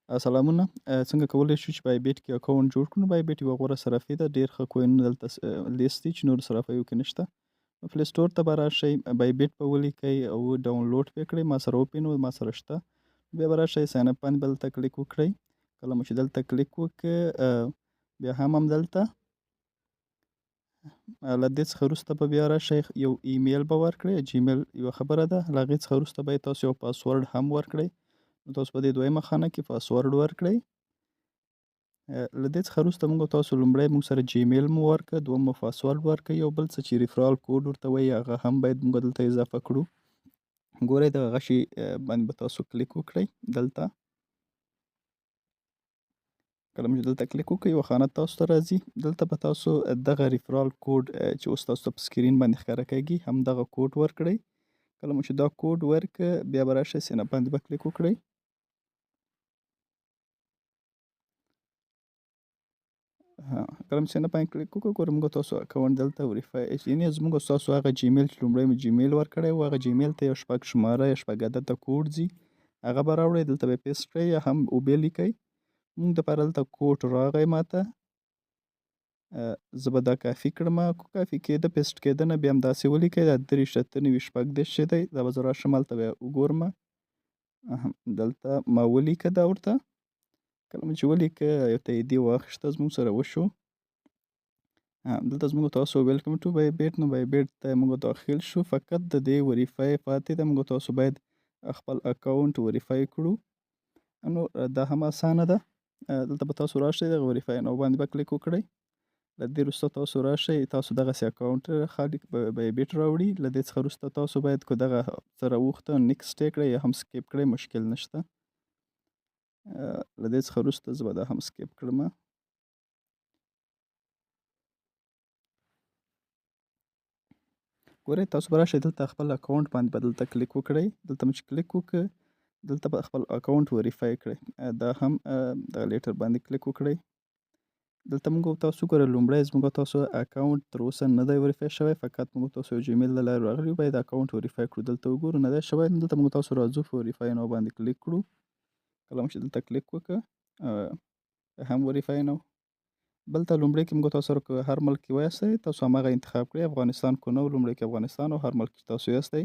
سلامونه. څنګه کولی شو چې په آی بیټ کې اکاونټ جوړ کړو؟ نو په آی بیټ یوه غوره صرافي ده. ډېر ښه کوینونه دلته لیست دي چې نورو صرافیو کې نشته. نو پلی سټور ته به راشئ، په آی بیټ به ولیکئ او ډاونلوډ پې کړئ. ما سره اوپن و، ما سره شته. بیا به راشئ ساین اپ باندې به دلته کلیک وکړئ. کله مو چې دلته کلیک وکړ بیا هم همدلته له دې څخه وروسته به بیا راشئ یو ایمیل به ورکړئ. جیمیل یوه خبره ده. له هغې څخه وروسته به یې تاسو یو پاسورډ هم ورکړئ. نو تاسو په دې دویمه خانه کې پاسورډ ورکړئ. له دې څخه وروسته موږ تاسو لومړی موږ سره جیمیل مو ورکړه، دوم مو پاسورډ ورکړئ، یو بل څه چې ریفرال کوډ ورته وایي هغه هم باید موږ دلته اضافه کړو. ګورئ دغه شي باندې به تاسو کلیک وکړئ. دلته کله مو چې دلته کلیک وکړئ یوه خانه تاسو ته راځي. دلته به تاسو دغه ریفرال کوډ چې اوس تاسو ته په سکرین باندې ښکاره کیږي همدغه کوډ ورکړئ. کله مو چې دا کوډ ورکړه بیا به راشئ ساین اپ باندې به کلیک وکړئ. کله چې ساین اپ باندې کلیک وکړو ګورئ موږ تاسو اکاونټ دلته وریفای یعنې زموږ ستاسو هغه جیمیل چې لومړی مو جیمیل ورکړی و هغه جیمیل ته یو شپږ شماره یا شپږ عدده کوډ ځي، هغه به راوړئ دلته به یې پیسټ کړئ یا هم اوبې لیکئ. موږ دپاره دلته کوډ راغی ماته، زه به دا کافي کړمه. کافي کېده پیسټ کېده نه بیا همداسې ولیکئ دا ۳ اته نوي شپږدېرش چې دی دا به زه راشم هلته بیا وګورمه. دلته ما ولیکه دا ورته. کله مو چې ولیکه یو تاییدیه واخیسته زموږ سره وشو. دلته زموږ تاسو ویلکم ټو بای بیټ، نو بای بیټ ته موږ داخل شو. فقط د دې وریفای پاتې ده، موږ تاسو باید خپل اکاونټ وریفای کړو. نو دا هم اسانه ده. دلته به تاسو راشئ دغه وریفای نو باندې به کلیک وکړئ. له دې وروسته تاسو راشئ تاسو دغسې اکاونټ خالي بای بیټ راوړي. له دې څخه وروسته تاسو باید که دغه څه راوغوښته نیکسټ یې کړئ یا هم سکیپ کړئ، مشکل نشته. له دې څخه وروسته زه به دا هم سکیپ کړمه. ګورئ تاسو به راشئ دلته خپل اکاونټ باندې به دلته کلیک وکړئ. دلته مو چې کلیک وکړ دلته به خپل اکاونټ وریفای کړئ. دا هم دغه لیټر باندې کلیک وکړئ. دلته موږ تاسو ګوره لومړی زموږ تاسو اکاونټ تر اوسه نه دی وریفای شوی، فقط موږ تاسو یو جیمیل له لارې راغلی یو، باید اکاونټ وریفای کړو. دلته وګورو نه دی شوی، نو دلته موږ تاسو راځو په وریفای نو باندې کلیک کړو. کله مو چې دلته کلیک وکړه هم وریفای نو. بل ته لومړی کې موږ تاسو سره که هر ملک کې ویاستئ تاسو هماغه انتخاب کړئ. افغانستان کو نه لومړی کې افغانستان او هر ملک چې تاسو یاستئ.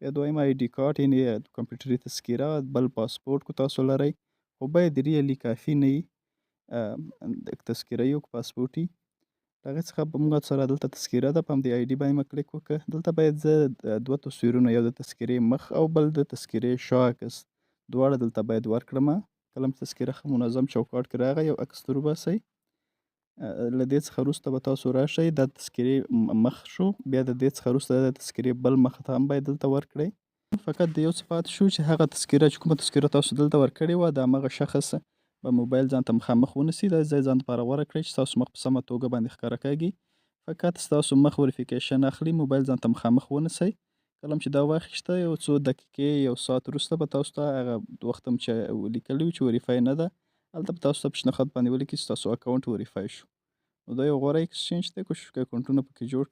بیا دویم آی ډي کارت یعنې کمپیوټري تذکیره، بل پاسپورټ که تاسو لرئ خو باید ریلي کافي نه وي تذکیره یو که پاسپورټي. له هغې څخه به موږ سره دلته تذکیره ده په همدې آی ډي باندې مو کلیک وکړه. دلته باید زه دوه تصویرونه یو د تذکیرې مخ او بل د تذکیرې شا عکس دواړه دلته باید ورکړمه. کله مو تذکیره ښه منظم چوکاټ کې راغی یو عکس تر وباسئ. له دې څخه وروسته به تاسو راشئ دا تذکیرې مخ شو، بیا د دې څخه وروسته د تذکیرې بل مخ ته هم باید دلته ورکړئ. فقط د یو څه پاتې شو چې هغه تذکیره چې کومه تذکیره تاسو دلته ورکړې وه د همغه شخص به موبایل ځان ته مخامخ ونیسئ. دا ځای ځان دپاره غوره کړئ چې ستاسو مخ په سمه توګه باندې ښکاره کېږي. فقط ستاسو مخ وریفیکیشن اخلي، موبایل ځان ته مخامخ ونیسئ. کله چې دا واخیسته یو څو دقیقې یو ساعت وروسته به تاسو ته هغه وخت هم چې لیکلي وي چې وریفای نه ده هلته به تاسو ته پیشنهاد باندې ولیکي چې ستاسو اکاونټ وریفای شو. نو دا یو غوره اکسچینج دی. کوشش وکړئ اکاونټونه پکې جوړ کړئ.